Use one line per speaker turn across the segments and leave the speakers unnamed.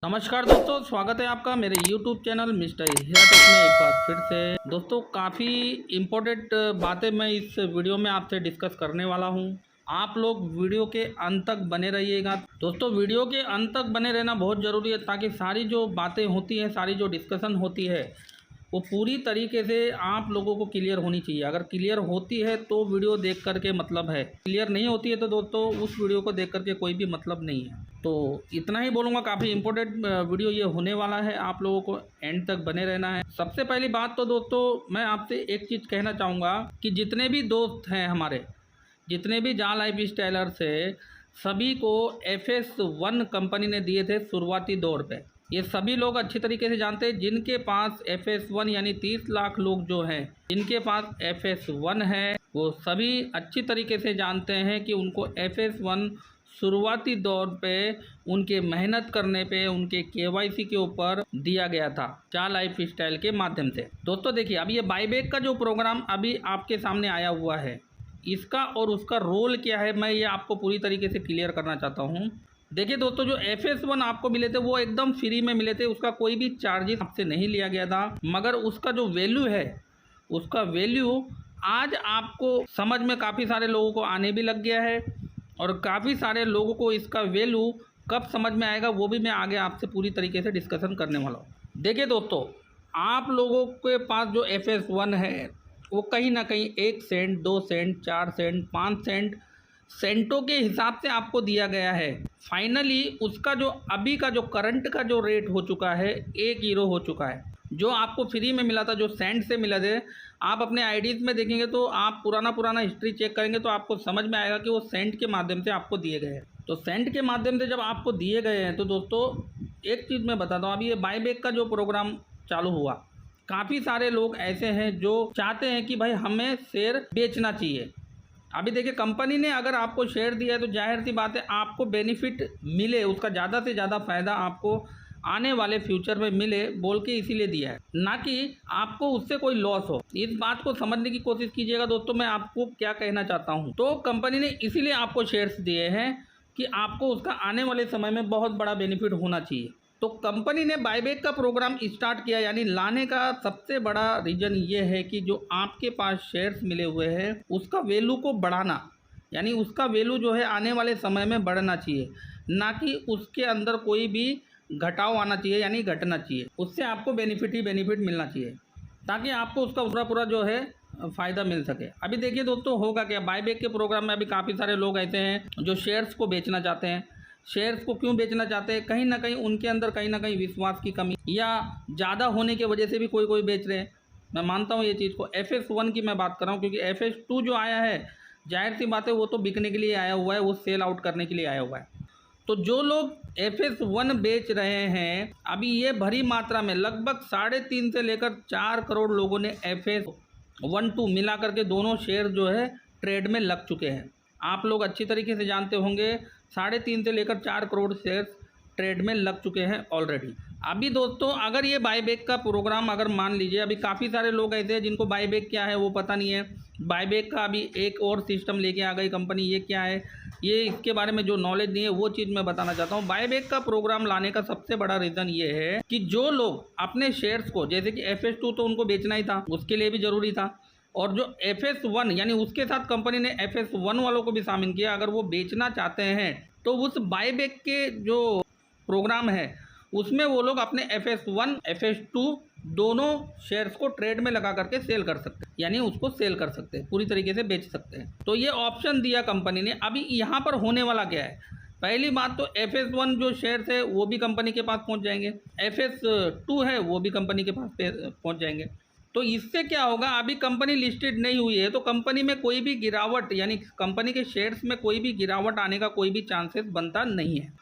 नमस्कार दोस्तों, स्वागत है आपका मेरे YouTube चैनल मिस्टर हीरा टेक में एक बार फिर से। दोस्तों, काफ़ी इम्पोर्टेंट बातें मैं इस वीडियो में आपसे डिस्कस करने वाला हूं। आप लोग वीडियो के अंत तक बने रहिएगा। दोस्तों, वीडियो के अंत तक बने रहना बहुत ज़रूरी है ताकि सारी जो बातें होती हैं, सारी जो डिस्कशन होती है, वो पूरी तरीके से आप लोगों को क्लियर होनी चाहिए। अगर क्लियर होती है तो वीडियो देख करके मतलब है, क्लियर नहीं होती है तो दोस्तों उस वीडियो को देख करके कोई भी मतलब नहीं है। तो इतना ही बोलूँगा, काफ़ी इंपॉर्टेंट वीडियो ये होने वाला है, आप लोगों को एंड तक बने रहना है। सबसे पहली बात तो दोस्तों मैं आपसे एक चीज़ कहना चाहूँगा कि जितने भी दोस्त हैं हमारे, जितने भी जहाँ लाइफ स्टाइलर्स है, सभी को FS1 कंपनी ने दिए थे शुरुआती दौर पे। ये सभी लोग अच्छी तरीके से जानते हैं। जिनके पास FS1 यानी 30 लाख लोग जो हैं, जिनके पास FS1 है, वो सभी अच्छी तरीके से जानते हैं कि उनको FS1 शुरुआती दौर पे उनके मेहनत करने पे, उनके KYC के ऊपर दिया गया था चार लाइफ स्टाइल के माध्यम से। दोस्तों देखिए, अब ये बाईबैक का जो प्रोग्राम अभी आपके सामने आया हुआ है, इसका और उसका रोल क्या है, मैं ये आपको पूरी तरीके से क्लियर करना चाहता हूँ। देखिए दोस्तों, जो FS1 आपको मिले थे वो एकदम फ्री में मिले थे, उसका कोई भी चार्जेस आपसे नहीं लिया गया था। मगर उसका जो वैल्यू है, उसका वैल्यू आज आपको समझ में काफ़ी सारे लोगों को आने भी लग गया है, और काफ़ी सारे लोगों को इसका वैल्यू कब समझ में आएगा वो भी मैं आगे आपसे पूरी तरीके से डिस्कशन करने वाला हूँ। देखिए दोस्तों, आप लोगों के पास जो FS1 है वो कहीं ना कहीं 1 सेंट, 2 सेंट, 4 सेंट, 5 सेंट सेंटों के हिसाब से आपको दिया गया है। फाइनली उसका जो अभी का जो करंट का जो रेट हो चुका है, 1 यूरो हो चुका है। जो आपको फ्री में मिला था, जो सेंट से मिला थे, आप अपने आईडीज़ में देखेंगे तो आप पुराना हिस्ट्री चेक करेंगे तो आपको समझ में आएगा कि वो सेंट के माध्यम से आपको दिए गए हैं। तो सेंट के माध्यम से जब आपको दिए गए हैं तो दोस्तों एक चीज़ मैं बताता हूँ, अभी ये बाईबैक का जो प्रोग्राम चालू हुआ, काफ़ी सारे लोग ऐसे हैं जो चाहते हैं कि भाई हमें शेयर बेचना चाहिए। अभी देखिए, कंपनी ने अगर आपको शेयर दिया है तो जाहिर सी बात है आपको बेनिफिट मिले, उसका ज़्यादा से ज़्यादा फ़ायदा आपको आने वाले फ्यूचर में मिले बोल के इसीलिए दिया है, ना कि आपको उससे कोई लॉस हो। इस बात को समझने की कोशिश कीजिएगा दोस्तों, मैं आपको क्या कहना चाहता हूँ। तो कंपनी ने इसीलिए आपको शेयर्स दिए हैं कि आपको उसका आने वाले समय में बहुत बड़ा बेनिफिट होना चाहिए। तो कंपनी ने बाईबैक का प्रोग्राम स्टार्ट किया, यानी लाने का सबसे बड़ा रीज़न ये है कि जो आपके पास शेयर्स मिले हुए हैं उसका वैल्यू को बढ़ाना, यानी उसका वैल्यू जो है आने वाले समय में बढ़ना चाहिए, ना कि उसके अंदर कोई भी घटाव आना चाहिए, यानी घटना चाहिए। उससे आपको बेनिफिट ही बेनिफिट मिलना चाहिए ताकि आपको उसका पूरा जो है फ़ायदा मिल सके। अभी देखिए दोस्तों, होगा क्या, बाईबैक के प्रोग्राम में अभी काफ़ी सारे लोग ऐसे हैं जो शेयर्स को बेचना चाहते हैं। शेयर्स को क्यों बेचना चाहते हैं? कहीं ना कहीं उनके अंदर कहीं ना कहीं विश्वास की कमी या ज़्यादा होने की वजह से भी कोई बेच रहे हैं। मैं मानता हूँ ये चीज़ को। FS1 की मैं बात कर रहा हूँ, क्योंकि FS2 जो आया है, जाहिर सी बात है वो तो बिकने के लिए आया हुआ है, वो सेल आउट करने के लिए आया हुआ है। तो जो लोग FS1 बेच रहे हैं, अभी ये भरी मात्रा में लगभग 3.5 से लेकर 4 करोड़ लोगों ने FS1-2 मिला करके दोनों शेयर जो है ट्रेड में लग चुके हैं। आप लोग अच्छी तरीके से जानते होंगे, 3.5 से लेकर 4 करोड़ शेयर ट्रेड में लग चुके हैं ऑलरेडी। अभी दोस्तों, अगर ये बाईबैक का प्रोग्राम, अगर मान लीजिए, अभी काफ़ी सारे लोग ऐसे हैं जिनको बाईबैक क्या है वो पता नहीं है। बाईबैक का अभी एक और सिस्टम लेके आ गई कंपनी, ये क्या है, ये इसके बारे में जो नॉलेज नहीं है वो चीज़ मैं बताना चाहता हूँ। बाईबैक का प्रोग्राम लाने का सबसे बड़ा रीज़न ये है कि जो लोग अपने शेयर्स को, जैसे कि FS2 तो उनको बेचना ही था, उसके लिए भी ज़रूरी था, और जो FS1 यानी उसके साथ कंपनी ने FS1 वालों को भी शामिल किया, अगर वो बेचना चाहते हैं तो उस बाईबैक के जो प्रोग्राम है उसमें वो लोग अपने FS1 FS2 दोनों शेयर्स को ट्रेड में लगा करके सेल कर सकते हैं, यानी उसको सेल कर सकते हैं, पूरी तरीके से बेच सकते हैं। तो ये ऑप्शन दिया कंपनी ने। अभी यहाँ पर होने वाला क्या है, पहली बात तो FS1 जो शेयर्स है वो भी कंपनी के पास पहुँच जाएंगे, FS2 है वो भी कंपनी के पास पहुँच जाएंगे। तो इससे क्या होगा, अभी कंपनी लिस्टेड नहीं हुई है तो कंपनी में कोई भी गिरावट, यानी कंपनी के शेयर्स में कोई भी गिरावट आने का कोई भी चांसेस बनता नहीं है।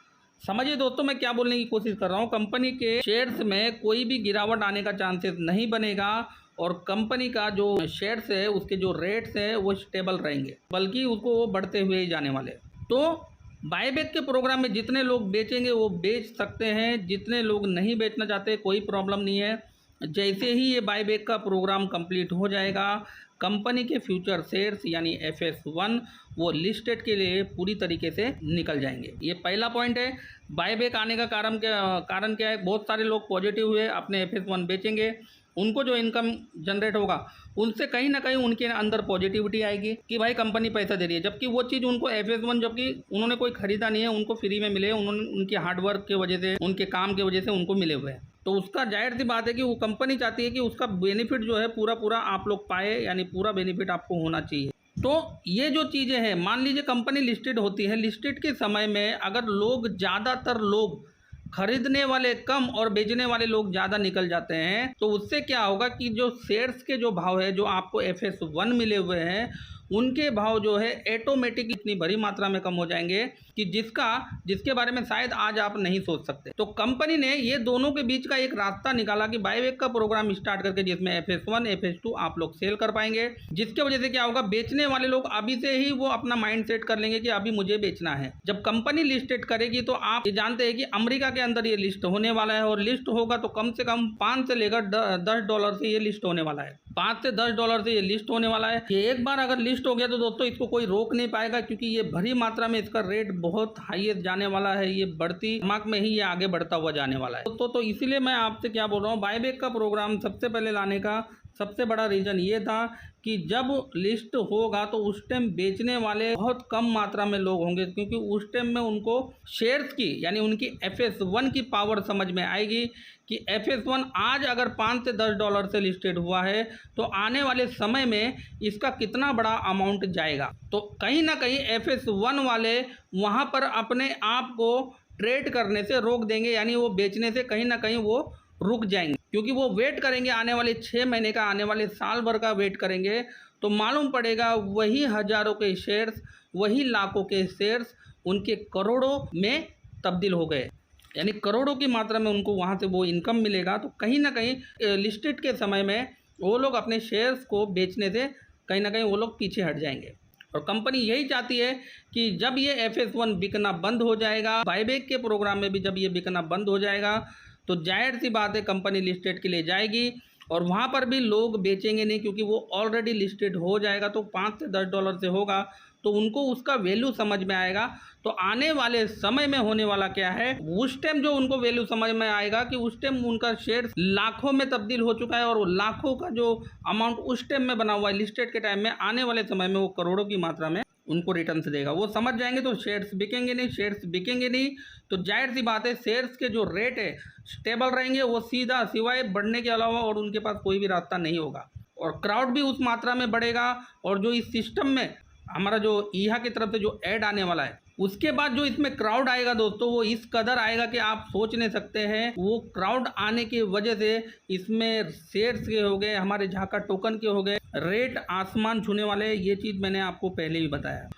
समझिए दोस्तों मैं क्या बोलने की कोशिश कर रहा हूँ, कंपनी के शेयर्स में कोई भी गिरावट आने का चांसेस नहीं बनेगा, और कंपनी का जो शेयर्स है उसके जो रेट्स है वो स्टेबल रहेंगे, बल्कि उसको वो बढ़ते हुए ही जाने वाले। तो बाईबैक के प्रोग्राम में जितने लोग बेचेंगे वो बेच सकते हैं, जितने लोग नहीं बेचना चाहते कोई प्रॉब्लम नहीं है। जैसे ही ये बायबैक का प्रोग्राम कंप्लीट हो जाएगा, कंपनी के फ्यूचर शेयर्स यानी FS1 वो लिस्टेड के लिए पूरी तरीके से निकल जाएंगे। ये पहला पॉइंट है। बायबैक आने का कारण क्या है? बहुत सारे लोग पॉजिटिव हुए, अपने FS1 बेचेंगे, उनको जो इनकम जनरेट होगा उनसे कहीं ना कहीं उनके अंदर पॉजिटिविटी आएगी कि भाई कंपनी पैसा दे रही है, जबकि वो चीज़ उनको FS1 जबकि उन्होंने कोई खरीदा नहीं है, उनको फ्री में मिले, उन्होंने उनके हार्डवर्क की वजह से, उनके काम की वजह से उनको मिले हुए हैं। तो उसका जाहिर सी बात है कि वो कंपनी चाहती है कि उसका बेनिफिट जो है पूरा आप लोग पाए, यानी पूरा बेनिफिट आपको होना चाहिए। तो ये जो चीज़ें हैं, मान लीजिए कंपनी लिस्टेड होती है, लिस्टेड के समय में अगर लोग ज़्यादातर लोग खरीदने वाले कम और बेचने वाले लोग ज़्यादा निकल जाते हैं, तो उससे क्या होगा कि जो शेयर्स के जो भाव है, जो आपको FS1 मिले हुए हैं, उनके भाव जो है ऑटोमेटिक इतनी बड़ी मात्रा में कम हो जाएंगे कि जिसके बारे में शायद आज आप नहीं सोच सकते। तो कंपनी ने ये दोनों के बीच का एक रास्ता निकाला कि बायबैक का प्रोग्राम स्टार्ट करके जिसमें FS1 FS2 आप लोग सेल कर पाएंगे, जिसके वजह से क्या होगा, बेचने वाले लोग अभी से ही वो अपना माइंड सेट कर लेंगे कि अभी मुझे बेचना है। जब कंपनी लिस्टेड करेगी तो आप ये जानते हैं कि अमेरिका के अंदर ये लिस्ट होने वाला है, और लिस्ट होगा तो कम से कम 5 से लेकर $10 से ये लिस्ट होने वाला है। $5 से $10 से ये लिस्ट होने वाला है। ये एक बार अगर लिस्ट हो गया तो दोस्तों इसको कोई रोक नहीं पाएगा, क्योंकि ये भरी मात्रा में इसका रेट बहुत हाईएस्ट जाने वाला है। ये बढ़ती मार्क में ही ये आगे बढ़ता हुआ जाने वाला है। तो इसीलिए मैं आपसे क्या बोल रहा हूँ, बायबैक का प्रोग्राम सबसे पहले लाने का सबसे बड़ा रीज़न ये था कि जब लिस्ट होगा तो उस टाइम बेचने वाले बहुत कम मात्रा में लोग होंगे, क्योंकि उस टाइम में उनको शेयर्स की यानी उनकी FS1 की पावर समझ में आएगी कि FS1 आज अगर $5 से $10 से लिस्टेड हुआ है तो आने वाले समय में इसका कितना बड़ा अमाउंट जाएगा। तो कहीं ना कहीं FS1 वाले वहाँ पर अपने आप को ट्रेड करने से रोक देंगे, यानी वो बेचने से कहीं ना कहीं वो रुक जाएंगे, क्योंकि वो वेट करेंगे आने वाले 6 महीने का, आने वाले साल भर का वेट करेंगे। तो मालूम पड़ेगा वही हज़ारों के शेयर्स, वही लाखों के शेयर्स उनके करोड़ों में तब्दील हो गए, यानी करोड़ों की मात्रा में उनको वहाँ से वो इनकम मिलेगा। तो कहीं ना कहीं लिस्टेड के समय में वो लोग अपने शेयर्स को बेचने से कहीं ना कहीं वो लोग पीछे हट जाएंगे। और कंपनी यही चाहती है कि जब ये FS1 बिकना बंद हो जाएगा, बायबैक के प्रोग्राम में भी जब ये बिकना बंद हो जाएगा, तो जाहिर सी बात है कंपनी लिस्टेड के लिए जाएगी, और वहाँ पर भी लोग बेचेंगे नहीं, क्योंकि वो ऑलरेडी लिस्टेड हो जाएगा। तो $5 से $10 से होगा तो उनको उसका वैल्यू समझ में आएगा। तो आने वाले समय में होने वाला क्या है, उस टाइम जो उनको वैल्यू समझ में आएगा कि उस टाइम उनका शेयर लाखों में तब्दील हो चुका है, और वो लाखों का जो अमाउंट उस टाइम में बना हुआ है लिस्टेड के टाइम में, आने वाले समय में वो करोड़ों की मात्रा में उनको रिटर्न से देगा। वो समझ जाएंगे तो शेयर्स बिकेंगे नहीं, तो जाहिर सी बात है शेयर्स के जो रेट है स्टेबल रहेंगे, वो सीधा सिवाय बढ़ने के अलावा और उनके पास कोई भी रास्ता नहीं होगा। और क्राउड भी उस मात्रा में बढ़ेगा, और जो इस सिस्टम में हमारा जो ईहा की तरफ से जो ऐड आने वाला है, उसके बाद जो इसमें क्राउड आएगा दोस्तों, वो इस कदर आएगा कि आप सोच नहीं सकते हैं। वो क्राउड आने की वजह से इसमें शेयर्स के हो गए, हमारे झाका टोकन के हो गए, रेट आसमान छूने वाले, ये चीज़ मैंने आपको पहले ही बताया।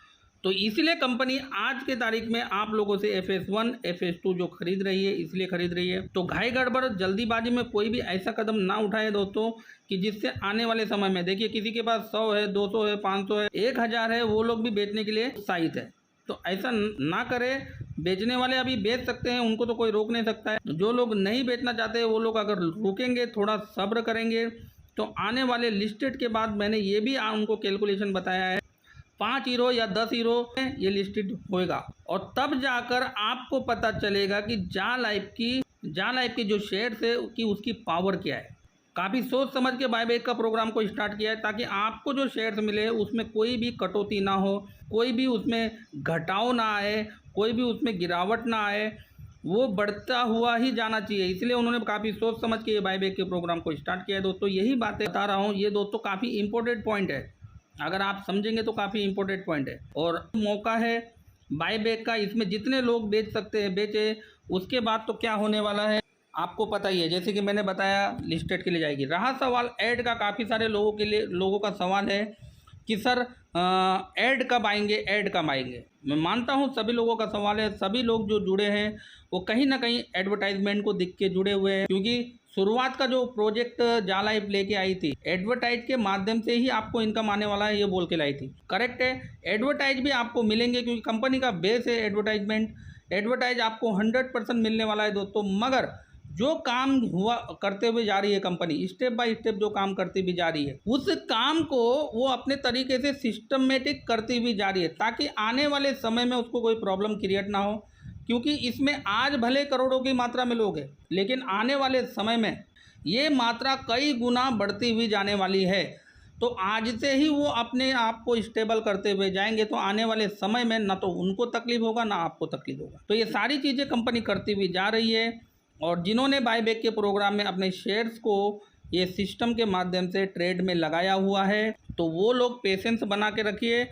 तो इसीलिए कंपनी आज के तारीख में आप लोगों से FS1 FS2 जो खरीद रही है, इसलिए खरीद रही है। तो घाई गड़बड़ जल्दीबाजी में कोई भी ऐसा कदम ना उठाए दोस्तों कि जिससे आने वाले समय में, देखिए किसी के पास 100 है, 200 है, 500 है, 1000 है, वो लोग भी बेचने के लिए उत्साहित है। तो ऐसा ना करें। बेचने वाले अभी बेच सकते हैं, उनको तो कोई रोक नहीं सकता है। जो लोग नहीं बेचना चाहते वो लोग अगर रुकेंगे, थोड़ा सब्र करेंगे, तो आने वाले लिस्टेड के बाद मैंने ये भी उनको कैलकुलेशन बताया है, 5 हीरो या 10 हीरो में ये लिस्टेड होएगा, और तब जाकर आपको पता चलेगा कि जा लाइफ की जो शेयर्स है कि उसकी पावर क्या है। काफ़ी सोच समझ के बायबैक का प्रोग्राम को स्टार्ट किया है, ताकि आपको जो शेयर्स मिले उसमें कोई भी कटौती ना हो, कोई भी उसमें घटाव ना आए, कोई भी उसमें गिरावट ना आए, वो बढ़ता हुआ ही जाना चाहिए। इसलिए उन्होंने काफ़ी सोच समझ के ये बायबैक के प्रोग्राम को स्टार्ट किया है। दोस्तों यही बातें बता रहा हूँ, ये दोस्तों काफ़ी इंपॉर्टेंट पॉइंट है, अगर आप समझेंगे तो काफ़ी इंपॉर्टेंट पॉइंट है। और मौका है बायबैक का, इसमें जितने लोग बेच सकते हैं बेचे। उसके बाद तो क्या होने वाला है आपको पता ही है, जैसे कि मैंने बताया लिस्टेड के लिए जाएगी। रहा सवाल ऐड का, काफ़ी सारे लोगों का सवाल है कि सर ऐड कब आएंगे। मैं मानता हूँ सभी लोगों का सवाल है, सभी लोग जो जुड़े हैं वो कहीं ना कहीं एडवर्टाइजमेंट को देख के जुड़े हुए हैं, क्योंकि शुरुआत का जो प्रोजेक्ट जा लाइफ लेके आई थी, एडवर्टाइज के माध्यम से ही आपको इनकम आने वाला है, ये बोल के लाई थी। करेक्ट है, एडवर्टाइज भी आपको मिलेंगे, क्योंकि कंपनी का बेस है एडवर्टाइज आपको 100% मिलने वाला है दोस्तों। मगर जो काम हुआ करते हुए जा रही है कंपनी, स्टेप बाय स्टेप जो काम करती हुई जा रही है, उस काम को वो अपने तरीके से सिस्टमेटिक करती हुई जा रही है, ताकि आने वाले समय में उसको कोई प्रॉब्लम क्रिएट ना हो। क्योंकि इसमें आज भले करोड़ों की मात्रा में लोग हैं, लेकिन आने वाले समय में ये मात्रा कई गुना बढ़ती हुई जाने वाली है। तो आज से ही वो अपने आप को स्टेबल करते हुए जाएंगे, तो आने वाले समय में ना तो उनको तकलीफ होगा ना आपको तकलीफ होगा। तो ये सारी चीज़ें कंपनी करती हुई जा रही है। और जिन्होंने बाईबैक के प्रोग्राम में अपने शेयर्स को ये सिस्टम के माध्यम से ट्रेड में लगाया हुआ है, तो वो लोग पेशेंस बना के रखिए।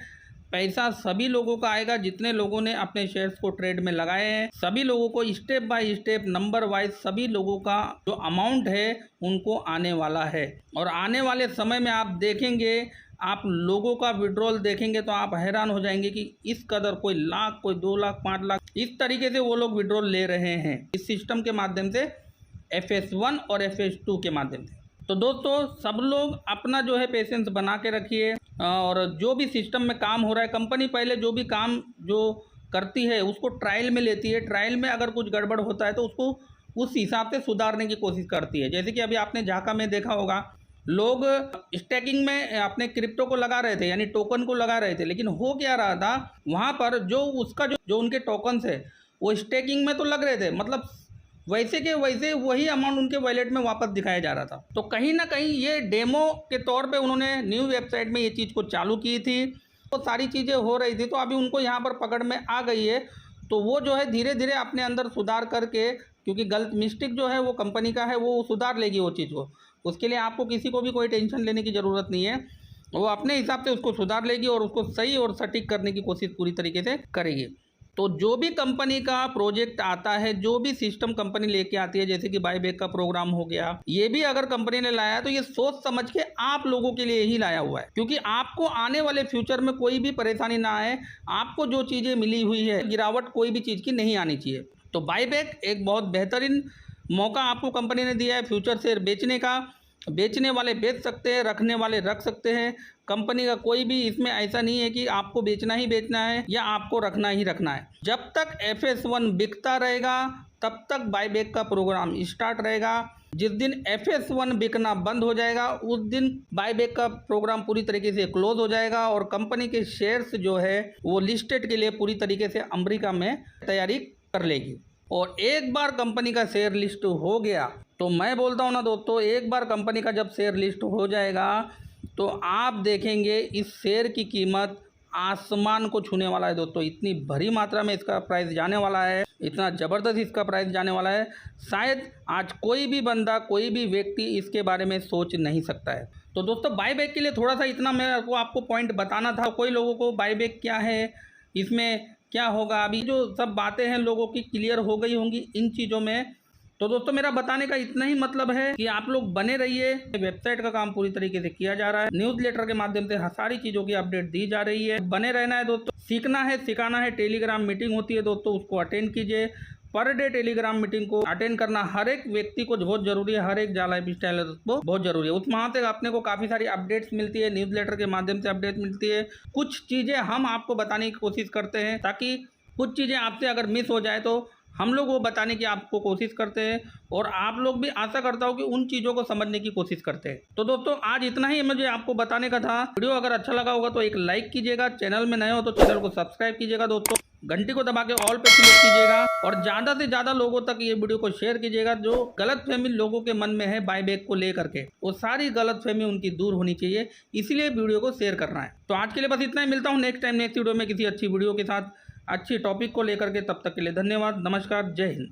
पैसा सभी लोगों का आएगा, जितने लोगों ने अपने शेयर्स को ट्रेड में लगाए हैं, सभी लोगों को step by step number wise सभी लोगों का जो अमाउंट है उनको आने वाला है। और आने वाले समय में आप देखेंगे, आप लोगों का विड्रॉल देखेंगे तो आप हैरान हो जाएंगे कि इस कदर कोई लाख, कोई 2 लाख, 5 लाख, इस तरीके से वो लोग विड्रॉल ले रहे हैं इस सिस्टम के माध्यम से, FS1 और FS2 के माध्यम से। तो दोस्तों सब लोग अपना जो है पेशेंस बना के रखिए। और जो भी सिस्टम में काम हो रहा है, कंपनी पहले जो भी काम जो करती है उसको ट्रायल में लेती है। ट्रायल में अगर कुछ गड़बड़ होता है तो उसको उस हिसाब से सुधारने की कोशिश करती है। जैसे कि अभी आपने झाका में देखा होगा, लोग स्टैकिंग में अपने क्रिप्टो को लगा रहे थे, यानी टोकन को लगा रहे थे, लेकिन हो क्या रहा था वहाँ पर, जो उसका जो उनके टोकन्स है वो स्टैकिंग में तो लग रहे थे, मतलब वैसे के वैसे वही अमाउंट उनके वॉलेट में वापस दिखाया जा रहा था। तो कहीं ना कहीं ये डेमो के तौर पे उन्होंने न्यू वेबसाइट में ये चीज़ को चालू की थी, तो सारी चीज़ें हो रही थी, तो अभी उनको यहाँ पर पकड़ में आ गई है। तो वो जो है धीरे धीरे अपने अंदर सुधार करके, क्योंकि गलत मिस्टेक जो है वो कंपनी का है, वो सुधार लेगी वो चीज़ को। उसके लिए आपको किसी को भी कोई टेंशन लेने की ज़रूरत नहीं है, वो अपने हिसाब से उसको सुधार लेगी और उसको सही और सटीक करने की कोशिश पूरी तरीके से करेगी। तो जो भी कंपनी का प्रोजेक्ट आता है, जो भी सिस्टम कंपनी लेके आती है, जैसे कि बाईबैक का प्रोग्राम हो गया, ये भी अगर कंपनी ने लाया तो ये सोच समझ के आप लोगों के लिए ही लाया हुआ है, क्योंकि आपको आने वाले फ्यूचर में कोई भी परेशानी ना आए। आपको जो चीज़ें मिली हुई है, गिरावट कोई भी चीज़ की नहीं आनी चाहिए। तो बाईबैक एक बहुत बेहतरीन मौका आपको कंपनी ने दिया है फ्यूचर शेयर बेचने का। बेचने वाले बेच सकते हैं, रखने वाले रख सकते हैं। कंपनी का कोई भी इसमें ऐसा नहीं है कि आपको बेचना ही बेचना है या आपको रखना ही रखना है। जब तक FS1 बिकता रहेगा तब तक बाईबैक का प्रोग्राम स्टार्ट रहेगा। जिस दिन FS1 बिकना बंद हो जाएगा उस दिन बाईबैक का प्रोग्राम पूरी तरीके से क्लोज हो जाएगा और कंपनी के शेयर्स जो है वो लिस्टेड के लिए पूरी तरीके से अमेरिका में तैयारी कर लेगी। और एक बार कंपनी का शेयर लिस्ट हो गया तो मैं बोलता हूँ ना दोस्तों, एक बार कंपनी का जब शेयर लिस्ट हो जाएगा तो आप देखेंगे इस शेयर की कीमत आसमान को छूने वाला है दोस्तों। इतनी भरी मात्रा में इसका प्राइस जाने वाला है, इतना ज़बरदस्त इसका प्राइस जाने वाला है, शायद आज कोई भी बंदा, कोई भी व्यक्ति इसके बारे में सोच नहीं सकता है। तो दोस्तों बाईबैक के लिए थोड़ा सा इतना मैं आपको पॉइंट बताना था। कोई लोगों को बाईबैक क्या है, इसमें क्या होगा, अभी जो सब बातें हैं लोगों की क्लियर हो गई होंगी इन चीज़ों में। तो दोस्तों मेरा बताने का इतना ही मतलब है कि आप लोग बने रहिए। वेबसाइट का काम पूरी तरीके से किया जा रहा है, न्यूज़लेटर के माध्यम से सारी चीज़ों की अपडेट दी जा रही है। बने रहना है दोस्तों, सीखना है, सिखाना है। टेलीग्राम मीटिंग होती है दोस्तों, उसको अटेंड कीजिए। पर डे टेलीग्राम मीटिंग को अटेंड करना हर एक व्यक्ति को बहुत जरूरी है, हर एक जा लाइफ स्टाइल को बहुत जरूरी है। उस वहाँ से अपने को काफ़ी सारी अपडेट्स मिलती है, न्यूज़लेटर के माध्यम से अपडेट मिलती है। कुछ चीज़ें हम आपको बताने की कोशिश करते हैं, ताकि कुछ चीज़ें आपसे अगर मिस हो जाए तो हम लोग वो बताने की आपको कोशिश करते हैं और आप लोग भी आशा करता हूँ कि उन चीज़ों को समझने की कोशिश करते हैं। तो दोस्तों आज इतना ही मुझे आपको बताने का था। वीडियो अगर अच्छा लगा होगा तो एक लाइक कीजिएगा, चैनल में नए हो तो चैनल को सब्सक्राइब कीजिएगा दोस्तों, घंटी को दबा के ऑल पे क्लिक कीजिएगा और ज़्यादा से ज़्यादा लोगों तक ये वीडियो को शेयर कीजिएगा। जो गलतफहमी लोगों के मन में है बाईबैक को लेकर के, वो सारी गलतफहमी उनकी दूर होनी चाहिए, इसीलिए वीडियो को शेयर करना है। तो आज के लिए बस इतना ही, मिलता हूँ नेक्स्ट टाइम नेक्स्ट वीडियो में किसी अच्छी वीडियो के साथ, अच्छी टॉपिक को लेकर के। तब तक के लिए धन्यवाद, नमस्कार, जय हिंद।